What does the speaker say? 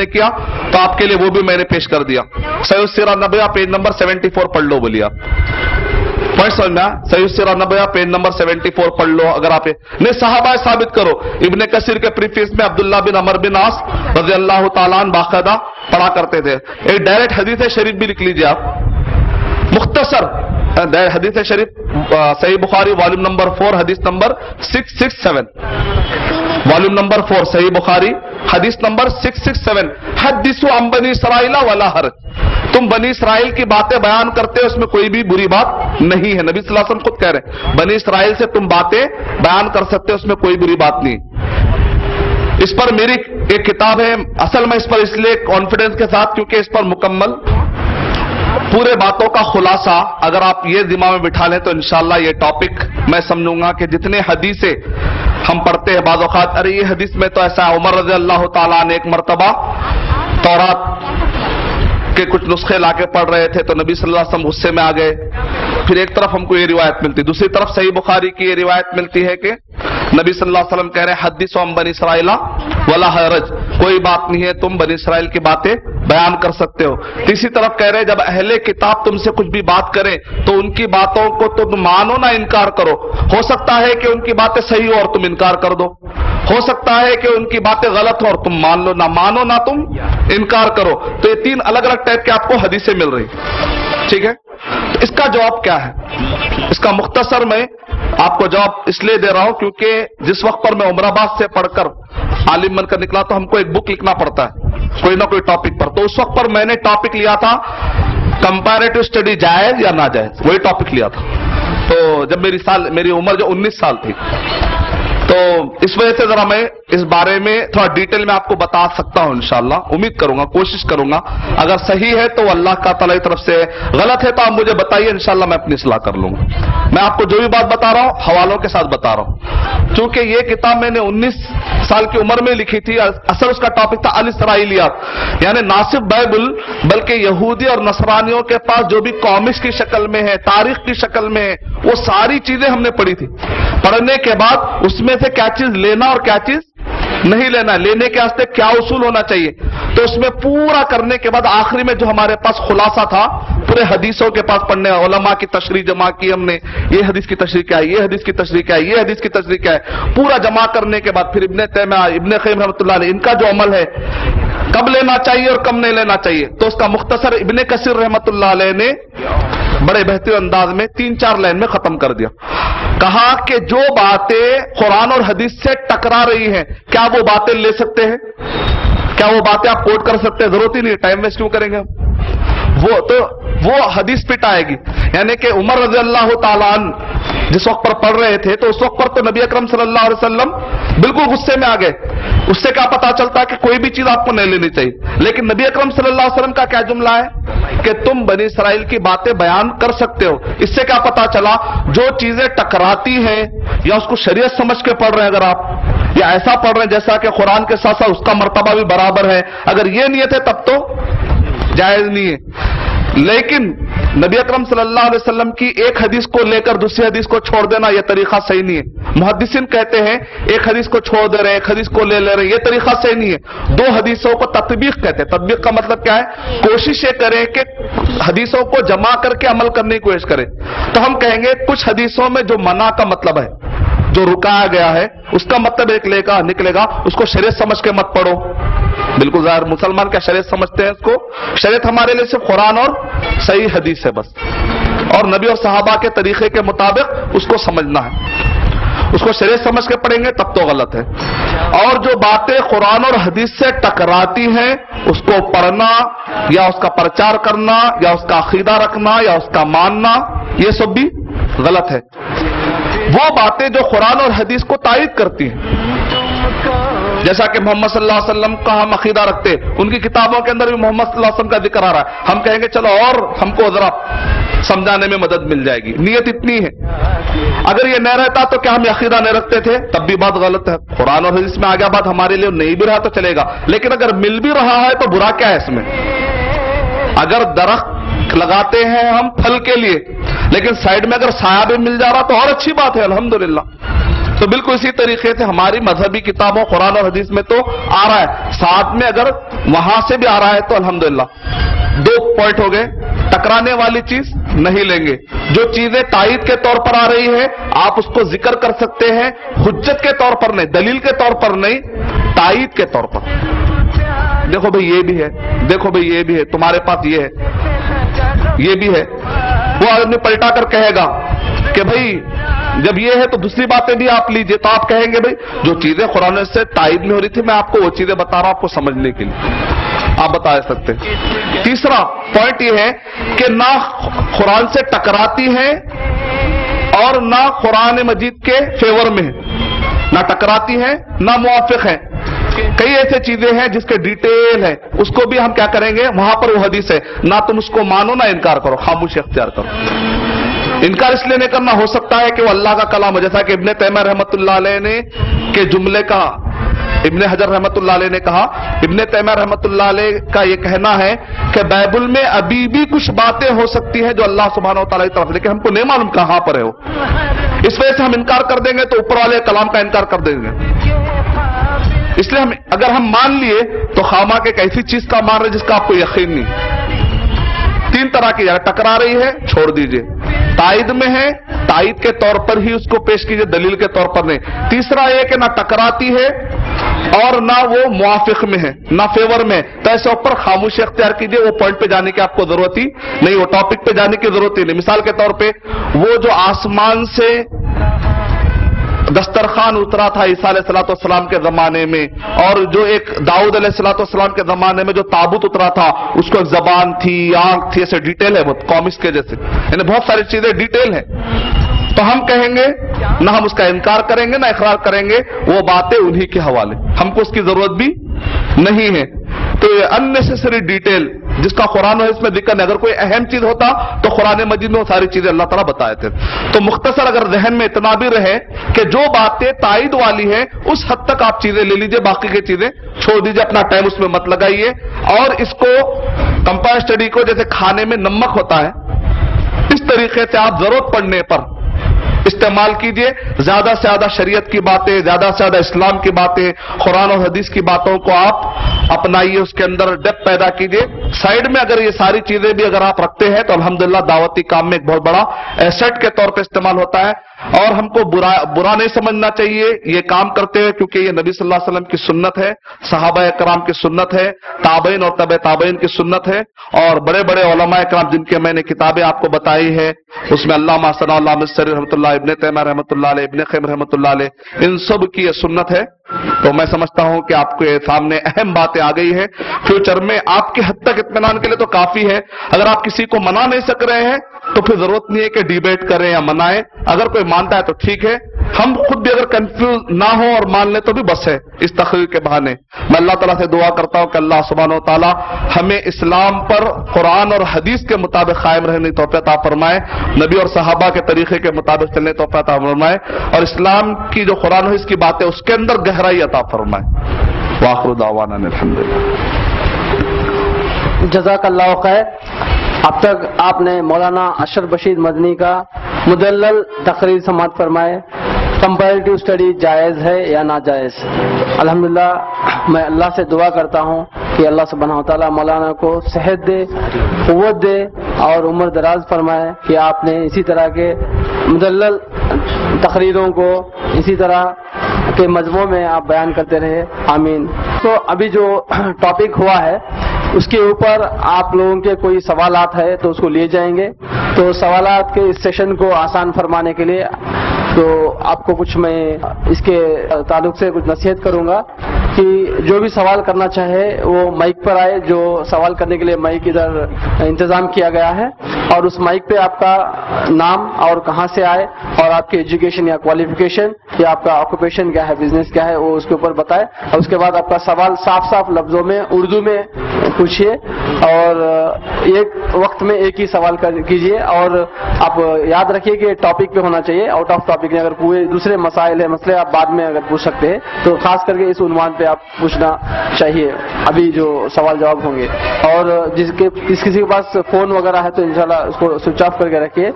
ने किया तो आपके लिए वो भी मैंने पेश कर दिया। सही सीरा नबविया पेज नंबर 74 पढ़ लो। बोलिए पॉइंट समझ में? सही सीरा नबविया पेज नंबर 74 पढ़ लो। अगर आप नहीं सहाबा साबित करो, इब्ने कसीर के प्रीफेस में अब्दुल्लाह बिन अमर बिन आस रज़ी अल्लाह ताला अन्हु बाकायदा पढ़ा करते थे। एक डायरेक्ट हदीस शरीफ भी लिख लीजिए आप, मुख्तसर हदीस शरीफ सही बुखारी वॉल्यूम नंबर 4 हदीस नंबर 667, वॉल्यूम नंबर 4 सही बुखारी हदीस नंबर 667। हदीसु अन बनी इसराइल वला हरज, तुम बनी इसराइल की बातें बयान करते हो, उसमें कोई भी बुरी बात नहीं है। नबी सल्लल्लाहु अलैहि वसल्लम खुद कह रहे हैं बनी इसराइल से तुम बातें बयान कर सकते हो, उसमें कोई बुरी बात नहीं। इस पर मेरी एक किताब है, असल में इस पर इसलिए कॉन्फिडेंस के साथ क्योंकि इस पर मुकम्मल पूरे बातों का खुलासा अगर आप ये दिमाग में बिठा लें तो इंशाअल्लाह ये टॉपिक मैं समझूंगा कि जितने हदीसें हम पढ़ते हैं बाज़ औक़ात, अरे ये हदीस में तो ऐसा है, उमर रज़ी अल्लाह ताला ने एक मर्तबा तौरात के कुछ नुस्खे लाके पढ़ रहे थे तो नबी सल्लल्लाहु अलैहि वसल्लम गुस्से में आ गए। फिर एक तरफ हमको ये रिवायत मिलती, दूसरी तरफ सही बुखारी की ये रिवायत मिलती है कि नबी सल्लल्लाहु अलैहि वसल्लम कह रहे हैं हदीसु अन बनी इसराइल वला हरज, कोई बात नहीं है, तुम बनी इसराइल की बातें बयान कर सकते हो। तीसरी तरफ कह रहे हैं जब अहले किताब तुमसे कुछ भी बात करें तो उनकी बातों को तुम मानो ना इनकार करो। हो सकता है कि उनकी बातें सही हो और तुम इनकार कर दो, हो सकता है कि उनकी बातें गलत हो और तुम मान लो, ना मानो ना तुम इनकार करो। तो ये 3 अलग अलग टाइप के आपको हदीसें मिल रही, ठीक है। तो इसका जवाब क्या है? इसका मुख्तसर मैं आपको जवाब इसलिए दे रहा हूं क्योंकि जिस वक्त पर मैं उमराबाद से पढ़कर आलिम बनकर निकला तो हमको एक बुक लिखना पड़ता है कोई ना कोई टॉपिक पर। तो उस वक्त पर मैंने टॉपिक लिया था कंपैरेटिव स्टडी जायज या ना जायज, वही टॉपिक लिया था। तो जब मेरी उम्र जो 19 साल थी, तो इस वजह से जरा मैं इस बारे में थोड़ा डिटेल में आपको बता सकता हूं इंशाअल्लाह, उम्मीद करूंगा, कोशिश करूंगा। अगर सही है तो अल्लाह का ताला की तरफ से, गलत है तो आप मुझे बताइए, इंशाअल्लाह मैं अपनी इस्लाह कर लूंगा। मैं आपको जो भी बात बता रहा हूं हवालों के साथ बता रहा हूं, क्योंकि ये किताब मैंने 19 साल की उम्र में लिखी थी। असल उसका टॉपिक था अल इसराइलियात, यानी ना सिर्फ बाइबल बल्कि यहूदी और नसरानियों के पास जो भी कॉमिक्स की शक्ल में है, तारीख की शक्ल में है, वो सारी चीजें हमने पढ़ी थी। पढ़ने के बाद उसमें से क्या चीज लेना और क्या चीज नहीं लेना, लेने के वास्ते क्या उसूल होना चाहिए, तो उसमें पूरा करने के बाद आखिरी में जो हमारे पास खुलासा था पूरे हदीसों के पास पढ़ने, उलमा की तशरीह जमा की हमने, ये हदीस की तशरीह क्या है, ये हदीस की तशरीह क्या है, ये हदीस की तशरीह क्या है, पूरा जमा करने के बाद फिर इब्ने तैमिया, इब्ने क़य्यिम रहमतुल्लाह अलैह, इनका जो अमल है कब लेना चाहिए और कब नहीं लेना चाहिए, तो उसका मुख्तसर इब्ने कसीर रहमतुल्लाह अलैह ने बड़े बेहतरीन अंदाज में 3-4 लाइन में खत्म कर दिया। कहा कि जो बातें कुरान और हदीस से टकरा रही हैं, क्या वो बातें ले सकते हैं, क्या वो बातें आप कोट कर सकते हैं? जरूरत ही नहीं, टाइम वेस्ट क्यों करेंगे हम? वो हदीस फिट आएगी। यानी कि उमर रज़ी अल्लाह ताला अन्हु जिस वक्त पर पढ़ रहे थे तो उस वक्त पर तो नबी अकरम सल्लल्लाहु अलैहि वसल्लम बिल्कुल गुस्से में आ गए। उससे क्या पता चलता है कि कोई भी चीज आपको नहीं लेनी चाहिए, लेकिन नबी अकरम सल्लल्लाहु अलैहि वसल्लम का क्या जुमला है कि तुम बनी इसराइल की बातें बयान कर सकते हो। इससे क्या पता चला, जो चीजें टकराती हैं या उसको शरीयत समझ के पढ़ रहे हैं अगर आप, या ऐसा पढ़ रहे हैं जैसा कि कुरान के साथ साथ उसका मर्तबा भी बराबर है, अगर ये नियत है तब तो जायज नहीं है। लेकिन नबी अकरम सल्लल्लाहु अलैहि वसल्लम की एक हदीस को लेकर दूसरी हदीस को छोड़ देना यह तरीका सही नहीं है। मुहद्दिसीन कहते हैं एक हदीस को छोड़ दे रहे हैं, एक हदीस को ले रहे हैं, यह तरीका सही नहीं है। 2 हदीसों को तत्बीक कहते हैं। तत्बीक का मतलब क्या है? कोशिश ये करें कि हदीसों को जमा करके अमल करने की कोशिश करें। तो हम कहेंगे कुछ हदीसों में जो मना का मतलब है, जो रुकाया गया है, उसका मतलब निकलेगा, उसको शरीयत समझ के मत पढ़ो। बिल्कुल ज़ाहिर, मुसलमान क्या शरीयत समझते हैं इसको? शरीयत हमारे लिए सिर्फ कुरान और सही हदीस है बस, और नबी और सहाबा के तरीके के मुताबिक उसको समझना है। उसको शरीयत समझ के पढ़ेंगे तब तो गलत है। और जो बातें कुरान और हदीस से टकराती हैं उसको पढ़ना या उसका प्रचार करना या उसका अकीदा रखना या उसका मानना, ये सब भी गलत है। वो बातें जो कुरान और हदीस को तायद करती हैं, जैसा कि मोहम्मद सल्लल्लाहु अलैहि वसल्लम का हम अकीदा रखते हैं, उनकी किताबों के अंदर भी मोहम्मद सल्लल्लाहु अलैहि वसल्लम का जिक्र आ रहा है, हम कहेंगे चलो और हमको जरा समझाने में मदद मिल जाएगी। नियत इतनी है, अगर ये न रहता तो क्या हम अकीदा नहीं रखते थे? तब भी बात गलत है। कुरान और हदीस में आ गया, बात हमारे लिए नहीं भी रहा तो चलेगा, लेकिन अगर मिल भी रहा है तो बुरा क्या है इसमें? अगर दरख्त लगाते हैं हम फल के लिए, लेकिन साइड में अगर साया भी मिल जा रहा तो और अच्छी बात है, अल्हम्दुलिल्लाह। تو بالکل اسی طریقے سے ہماری مذہبی کتابوں قرآن اور حدیث میں تو آ رہا ہے، ساتھ میں اگر وہاں سے بھی آ رہا ہے تو الحمدللہ۔ دو پوائنٹ ہو گئے، ٹکرانے والی چیز نہیں لیں گے، جو چیزیں تائید کے طور پر آ رہی ہے آپ اس کو ذکر کر سکتے ہیں، حجت کے طور پر نہیں، دلیل کے طور پر نہیں، تائید کے طور پر۔ دیکھو بھئی یہ بھی ہے، دیکھو بھئی یہ بھی ہے، تمہارے پاس یہ ہے، یہ بھی ہے۔ وہ آدمی پلٹا کر کہے گا کہ بھئی جب یہ ہے تو دوسری باتیں بھی آپ لیجئے، تو آپ کہیں گے بھئی جو چیزیں قرآن سے تائید میں ہو رہی تھی میں آپ کو وہ چیزیں بتا رہا ہوں آپ کو سمجھنے کے لیے، آپ بتا سکتے ہیں۔ تیسرا پوائنٹ یہ ہے کہ نہ قرآن سے ٹکراتی ہیں اور نہ قرآن مجید کے فیور میں نہ ٹکراتی ہیں نہ موافق ہیں۔ کئی ایسے چیزیں ہیں جس کے ڈیٹیل ہے، اس کو بھی ہم کیا کریں گے، وہاں پر وہ حدیث ہے، نہ تم اس کو مانو نہ انکار کرو، خاموشی اختیار کرو۔ انکار اس لیے نہیں کرنا، ہو سکتا ہے کہ وہ اللہ کا کلام ہے، جیسا کہ ابن تیمیہ رحمۃ اللہ علیہ نے کے جملے کا ابن حجر رحمۃ اللہ علیہ نے کہا، ابن تیمیہ رحمۃ اللہ علیہ کا یہ کہنا ہے کہ بائبل میں ابھی بھی کچھ باتیں ہو سکتی ہیں جو اللہ سبحانہ و تعالیٰ کی طرف، لیکن ہم کو نہیں معلوم کہاں پر ہے وہ، اس وجہ سے ہم انکار کر دیں گے تو اوپر والے کلام کا انکار کر دیں گے۔ اس لیے اگر ہم مان لیے تو خامہ کے ایک ایسی چیز کا مان رہے جس کا آپ کو یقین نہیں۔ تین طرح کی ٹکرا رہی ہے چھوڑ دیجئے، تائید میں ہے تائید کے طور پر ہی اس کو پیش کیجئے، دلیل کے طور پر نہیں۔ تیسرا یہ کہ نہ ٹکراتی ہے اور نہ وہ موافق میں ہے نہ فیور میں، تو ایسے اوپر خاموشی اختیار کیجئے، وہ پوائنٹ پہ جانے کی آپ کو ضرورت ہی نہیں، وہ ٹاپک پہ جانے کی ضرورت ہی نہیں۔ مثال کے طور پہ وہ جو آسمان سے دسترخوان اترا تھا عیسیٰ علیہ الصلوۃ والسلام کے زمانے میں، اور جو ایک داؤد علیہ الصلوۃ والسلام کے زمانے میں جو تابوت اترا تھا اس کو ایک زبان تھی، آنکھ تھی، ایسے ڈیٹیل ہے بہت کامکس کے جیسے، یعنی بہت ساری چیزیں ڈیٹیل ہیں۔ تو ہم کہیں گے نہ ہم اس کا انکار کریں گے نہ اقرار کریں گے، وہ باتیں انہی کے حوالے، ہم کو اس کی ضرورت بھی نہیں ہے۔ تو یہ اننیسیسری ڈیٹیل جس کا قرآن و حدیث میں ذکر نہیں، اگر کوئی اہم چیز ہوتا تو قرآن مجید میں وہ ساری چیزیں اللہ تعالیٰ بتائے تھے۔ تو مختصر اگر ذہن میں اتنا بھی رہے کہ جو باتیں تائید والی ہیں اس حد تک آپ چیزیں لے لیجئے، باقی کی چیزیں چھوڑ دیجئے، اپنا ٹائم اس میں مت لگائیے، اور اس کو کمپیئر اسٹڈی کو جیسے کھانے میں نمک ہوتا ہے اس طریقے سے آپ ضرورت پڑنے پر استعمال کیجئے۔ زیادہ سے زیادہ شریعت کی باتیں، زیادہ سے زیادہ اسلام کی باتیں، قرآن اور حدیث کی باتوں کو آپ اپنائیے، اس کے اندر ڈیپتھ پیدا کیجئے۔ سائیڈ میں اگر یہ ساری چیزیں بھی اگر آپ رکھتے ہیں تو الحمدللہ دعوتی کام میں ایک بہت بڑا ایسٹ کے طور پہ استعمال ہوتا ہے، اور ہم کو برا نہیں سمجھنا چاہیے یہ کام کرتے ہوئے، کیونکہ یہ نبی صلی اللہ علیہ وسلم کی سنت ہے، صحابہ کرام کی سنت ہے، تابعین اور تبع تابعین کی سنت ہے، اور بڑے بڑے علماء کرام جن کے میں نے کتابیں آپ کو بتائی ہے، اس میں علامہ ثناء اللہ مصری رحمۃ اللہ، ابن تیمیہ رحمۃ اللہ علیہ، ابن قیم رحمۃ اللہ علیہ، ان سب کی یہ سنت ہے۔ تو میں سمجھتا ہوں کہ آپ کے سامنے اہم باتیں آ گئی ہیں، فیوچر میں آپ کے حد تک اطمینان کے لیے تو کافی ہے۔ اگر آپ کسی کو منا نہیں سک رہے ہیں تو پھر ضرورت نہیں ہے کہ ڈیبیٹ کریں یا منائیں، اگر کوئی مانتا ہے تو ٹھیک ہے، ہم خود بھی اگر کنفیوز نہ ہو اور مان لیں تو بھی بس ہے اس تقریر کے بہانے۔ میں اللہ تعالیٰ سے دعا کرتا ہوں کہ اللہ سبحانہ و تعالیٰ ہمیں اسلام پر قرآن اور حدیث کے مطابق قائم رہنے کی توفیق عطا فرمائے، نبی اور صحابہ کے طریقے کے مطابق چلنے کی توفیق عطا فرمائے، اور اسلام کی جو قرآن و حدیث کی باتیں اس کے اندر گہرائی عطا فرمائے۔ وآخر دعوانا الحمدللہ۔ جزاک اللہ خیر۔ اب تک آپ نے مولانا اشرف بشیر مدنی کا مدلل تقریر سماعت فرمائے، کمپیریٹو اسٹڈی جائز ہے یا ناجائز۔ الحمدللہ میں اللہ سے دعا کرتا ہوں کہ اللہ سبحانہ وتعالیٰ مولانا کو صحت دے، قوت دے اور عمر دراز فرمائے، کہ آپ نے اسی طرح کے مدلل تقریروں کو اسی طرح کے مجموعوں میں آپ بیان کرتے رہے، آمین۔ تو ابھی جو ٹاپک ہوا ہے اس کے اوپر آپ لوگوں کے کوئی سوالات ہے تو اس کو لیے جائیں گے۔ تو سوالات کے اس سیشن کو آسان فرمانے کے لیے تو آپ کو کچھ میں اس کے تعلق سے کچھ نصیحت کروں گا کہ جو بھی سوال کرنا چاہے وہ مائک پر آئے، جو سوال کرنے کے لیے مائک ادھر انتظام کیا گیا ہے، اور اس مائک پہ آپ کا نام اور کہاں سے آئے اور آپ کی ایجوکیشن یا کوالیفیکیشن یا آپ کا آکوپیشن کیا ہے، بزنس کیا ہے، وہ اس کے اوپر بتائے، اور اس کے بعد آپ کا سوال صاف صاف لفظوں میں اردو میں پوچھیے، اور ایک وقت میں ایک ہی سوال کیجیے، اور آپ یاد رکھیے کہ ٹاپک پہ ہونا چاہیے، آؤٹ آف ٹاپک نہیں۔ اگر کوئی دوسرے مسائل ہے، مسئلے آپ بعد میں اگر پوچھ سکتے ہیں تو خاص کر کے اس عنوان پہ آپ پوچھنا چاہیے ابھی جو سوال جواب ہوں گے۔ اور جس کسی کے پاس فون وغیرہ ہے تو انشاءاللہ اس کو سوئچ آف کر کے رکھیے۔